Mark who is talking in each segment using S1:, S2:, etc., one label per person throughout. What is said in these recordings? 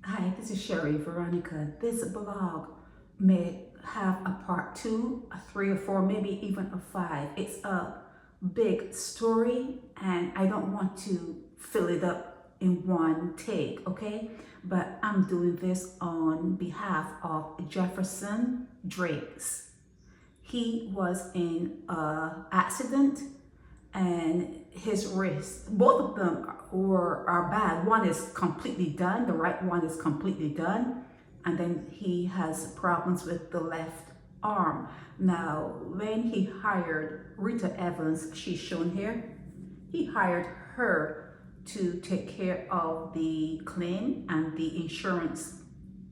S1: Hi, this is Sherry Veronica. This blog may have a part two, a three or four, maybe even a five. It's a big story and I don't want to fill it up in one take, okay? But I'm doing this on behalf of Jefferson Drakes. He was in an accident and his wrist, both of them are bad. One is completely done, the right one is completely done, and then he has problems with the left arm. Now, when he hired Rita Evans, she's shown here, he hired her to take care of the claim, and the insurance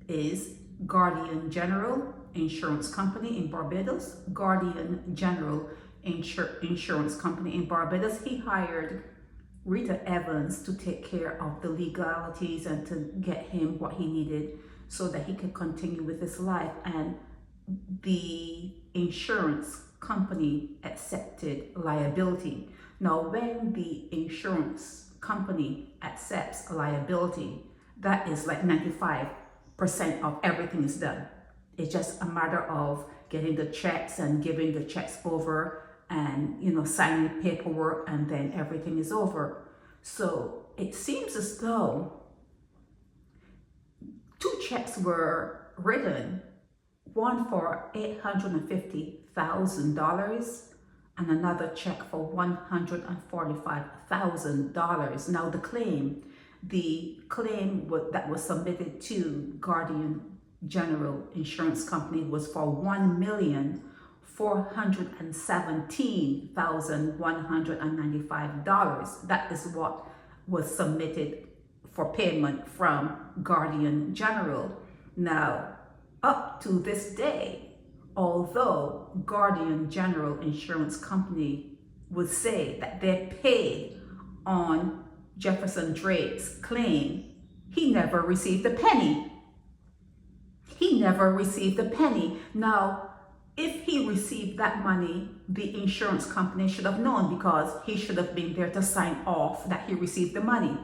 S1: is Guardian General Insurance Company in Barbados. Guardian General Insurance Company in Barbados. He hired Rita Evans to take care of the legalities and to get him what he needed so that he could continue with his life. And the insurance company accepted liability. Now, when the insurance company accepts liability, that is like 95% of everything is done. It's just a matter of getting the checks and giving the checks over and signing paperwork, and then everything is over. So it seems as though two checks were written, one for $850,000 and another check for $145,000. Now the claim that was submitted to Guardian General Insurance Company was for $1,417,195. That is what was submitted for payment from Guardian General. Now, up to this day, although Guardian General Insurance Company would say that they paid on Jefferson Drake's claim, he never received a penny. He never received a penny. Now, if he received that money, the insurance company should have known, because he should have been there to sign off that he received the money.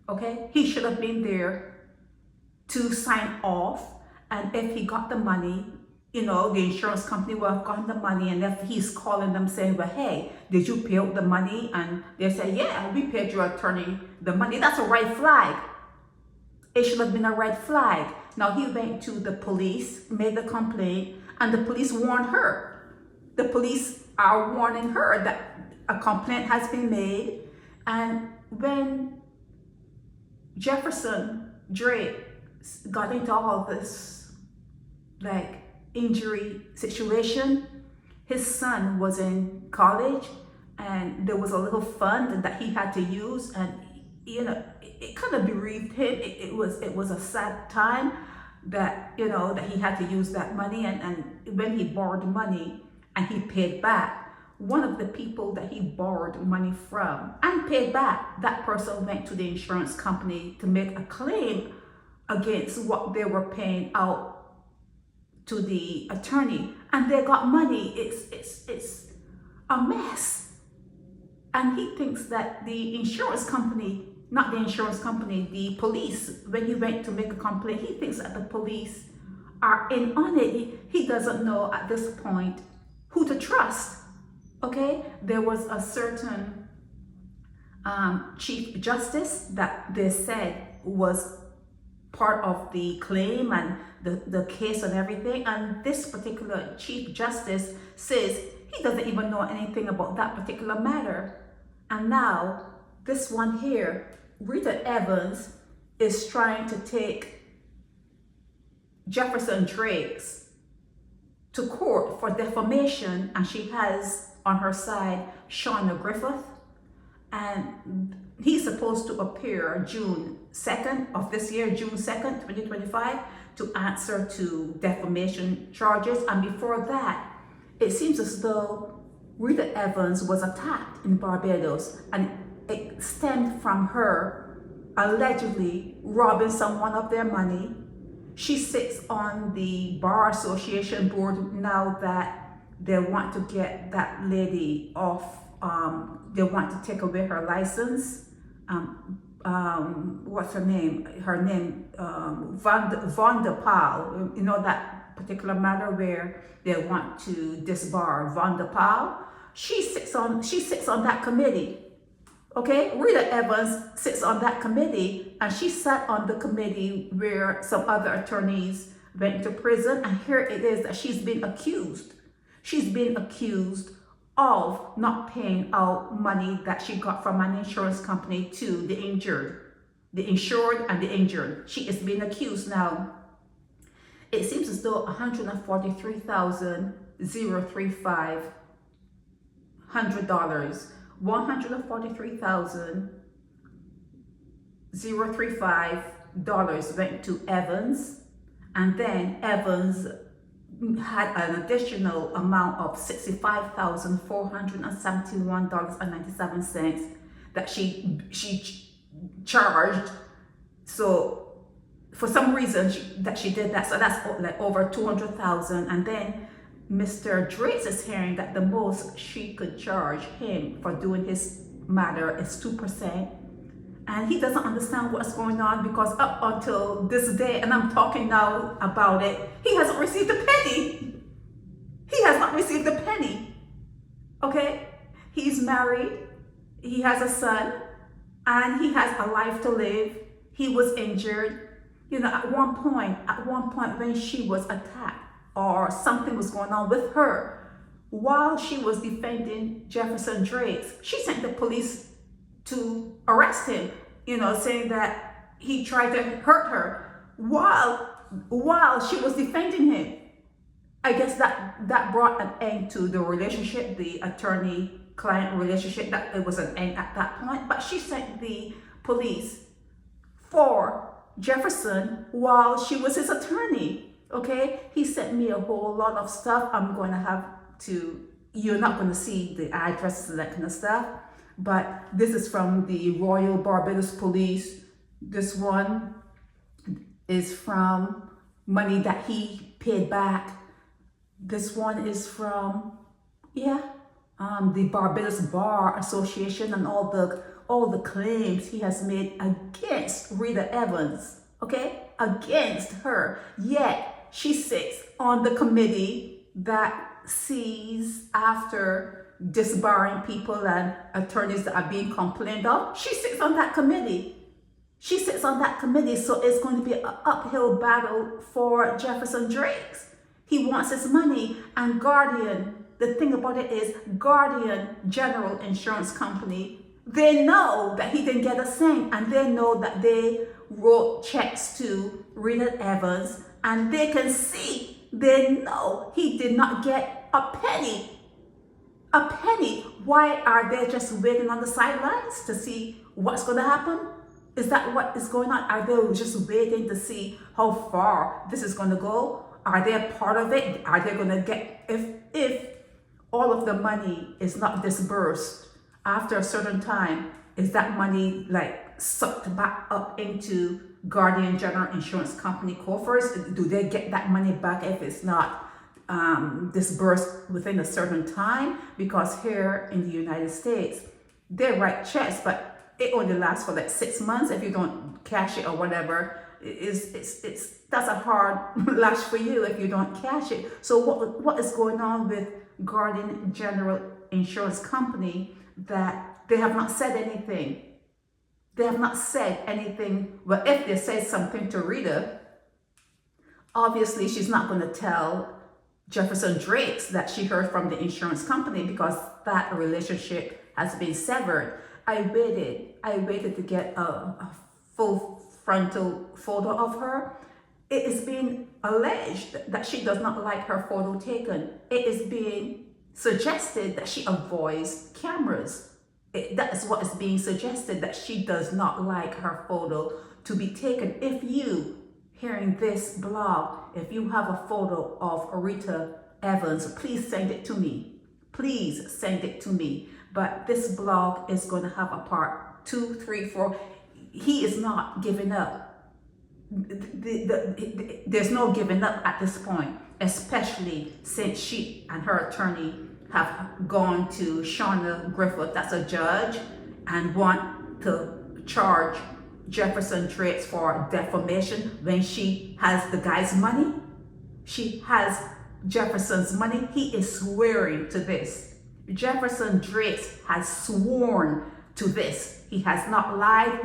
S1: Okay? He should have been there to sign off, and if he got the money, the insurance company will have gotten the money, and if he's calling them saying, well, hey, did you pay out the money? And they say, yeah, we paid your attorney the money. That's a red flag. It should have been a red flag. Now, he went to the police, made the complaint, and the police warned her. The police are warning her that a complaint has been made. And when Jefferson Drake got into all this injury situation, his son was in college and there was a little fund that he had to use, and it kind of bereaved him. It was a sad time that that he had to use that money, and when he borrowed money and he paid back, one of the people that he borrowed money from and paid back, that person went to the insurance company to make a claim against what they were paying out to the attorney, and they got money. It's a mess. And he thinks that the insurance company, not the insurance company, the police, when he went to make a complaint, he thinks that the police are in on it. He doesn't know at this point who to trust. Okay? There was a certain Chief Justice that they said was part of the claim and the case and everything. And this particular Chief Justice says he doesn't even know anything about that particular matter. And now this one here, Rita Evans, is trying to take Jefferson Drakes to court for defamation, and she has on her side Jone Griffith, and he's supposed to appear June 2nd of this year, June 2nd, 2025, to answer to defamation charges. And before that, it seems as though Rita Evans was attacked in Barbados, and it stemmed from her allegedly robbing someone of their money. She sits on the Bar Association board now that they want to get that lady off. They want to take away her license what's her name? Her name, Van der Paal. You know that particular matter where they want to disbar Van der Paal. She sits on that committee. Okay, Rita Evans sits on that committee, and she sat on the committee where some other attorneys went to prison, and here it is that she's been accused. She's been accused of not paying out money that she got from an insurance company to the insured and the injured. She is being accused now. It seems as though $143,035 $143,035 went to Evans, and then Evans had an additional amount of $65,471.97 that she charged. So for some reason she did that, so that's like over $200,000. And then Mr. Drake is hearing that the most she could charge him for doing his matter is 2%. And he doesn't understand what's going on, because up until this day, and I'm talking now about it, he hasn't received a penny. He has not received a penny. Okay? He's married, he has a son, and he has a life to live. He was injured. You know, at one point when she was attacked or something was going on with her, while she was defending Jefferson Drake, she sent the police to arrest him, you know, saying that he tried to hurt her while she was defending him. I guess that brought an end to the relationship, the attorney-client relationship. That it was an end at that point. But she sent the police for Jefferson while she was his attorney. Okay, he sent me a whole lot of stuff. I'm going to have to. You're not going to see the addresses and that kind of stuff. But this is from the Royal Barbados Police. This one is from money that he paid back. This one is from, the Barbados Bar Association, and all the claims he has made against Rita Evans, okay? Against her. Yet she sits on the committee that sees after disbarring people and attorneys that are being complained of. She sits on that committee. So it's going to be an uphill battle for Jefferson Drake. He wants his money, and Guardian, the thing about it is Guardian General Insurance Company, they know that he didn't get a cent, and they know that they wrote checks to Rita Evans, and they can see, they know he did not get a penny. A penny. Why are they just waiting on the sidelines to see what's going to happen? Is that what is going on? Are they just waiting to see how far this is going to go? Are they a part of it? Are they going to get, if all of the money is not disbursed after a certain time, is that money like sucked back up into Guardian General Insurance Company coffers? Do they get that money back if it's not disbursed within a certain time? Because here in the United States, they write checks, but it only lasts for like 6 months. If you don't cash it or whatever, that's a hard lash for you if you don't cash it. So what is going on with Guardian General Insurance Company that they have not said anything? They have not said anything. Well, if they said something to Rita, obviously she's not going to tell Jefferson Drake that she heard from the insurance company, because that relationship has been severed. I waited to get a full frontal photo of her. It is being alleged that she does not like her photo taken. It is being suggested that she avoids cameras. That is what is being suggested, that she does not like her photo to be taken. If you, hearing this blog, if you have a photo of Rita Evans, please send it to me. Please send it to me. But this blog is going to have a part 2, 3, 4. He is not giving up. There's no giving up at this point, especially since she and her attorney have gone to Shauna Griffith, that's a judge, and want to charge Jefferson Drake for defamation when she has the guy's money? She has Jefferson's money. He is swearing to this. Jefferson Drake has sworn to this. He has not lied.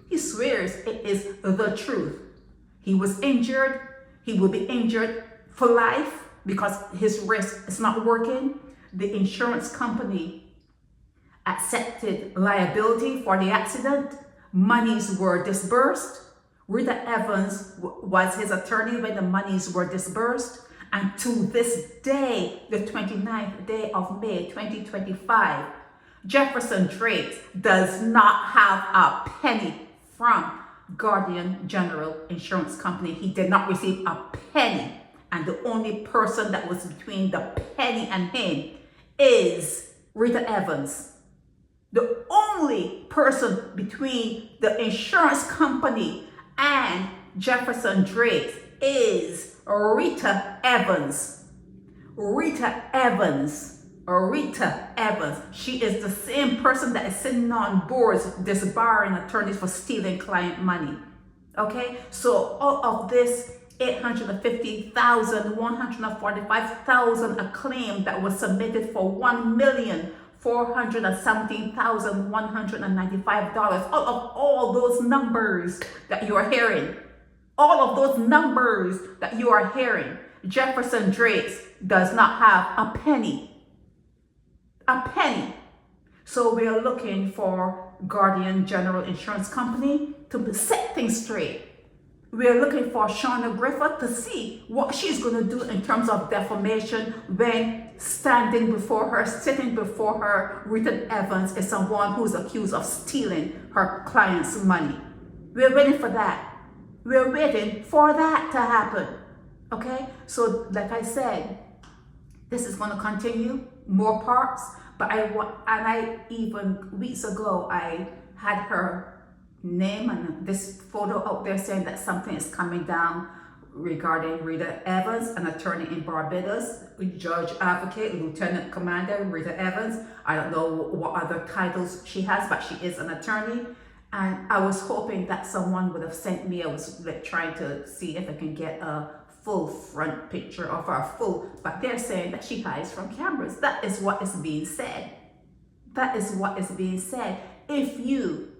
S1: He swears it is the truth. He was injured. He will be injured for life because his wrist is not working. The insurance company accepted liability for the accident. Monies were disbursed. Rita Evans was his attorney when the monies were disbursed. And to this day, the 29th day of May 2025, Jefferson Drake does not have a penny from Guardian General Insurance Company. He did not receive a penny. And the only person that was between the penny and him is Rita Evans. The only person between the insurance company and Jefferson Drake is Rita Evans. Rita Evans. Rita Evans. She is the same person that is sitting on boards disbarring attorneys for stealing client money. Okay? So all of this 850,000, 145,000 a claim that was submitted for $1,417,195. All those numbers that you are hearing, Jefferson Drake does not have a penny. A penny. So we are looking for Guardian General Insurance Company to set things straight. We are looking for Shauna Griffith to see what she's going to do in terms of defamation when sitting before her, Rita Evans is someone who's accused of stealing her client's money. We're waiting for that. We're waiting for that to happen. Okay? So, like I said, this is going to continue, more parts, but even weeks ago, I had her name and this photo out there saying that something is coming down regarding Rita Evans, an attorney in Barbados, judge, advocate, lieutenant commander Rita Evans. I don't know what other titles she has, but she is an attorney. And I was hoping that someone would have sent me, I was trying to see if I can get a full front picture of her, but they're saying that she hides from cameras. That is what is being said. That is what is being said. If you,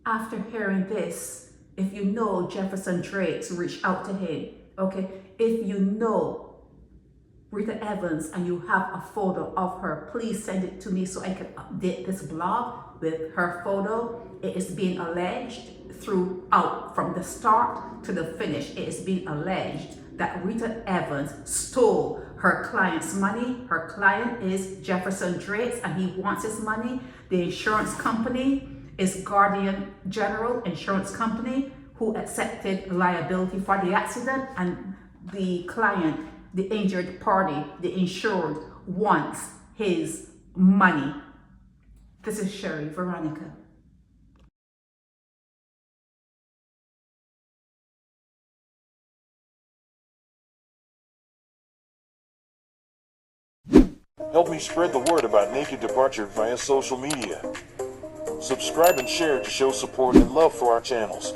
S1: after hearing this, if you know Jefferson Drake's reached out to him, okay, if you know Rita Evans and you have a photo of her, please send it to me so I can update this blog with her photo. It is being alleged throughout, from the start to the finish, it is being alleged that Rita Evans stole her client's money. Her client is Jefferson Drake and he wants his money. The insurance company is Guardian General Insurance Company, who accepted liability for the accident, and the client, the injured party, the insured, wants his money. This is Sherry Veronica.
S2: Help me spread the word about Naked Departure via social media. Subscribe and share to show support and love for our channels.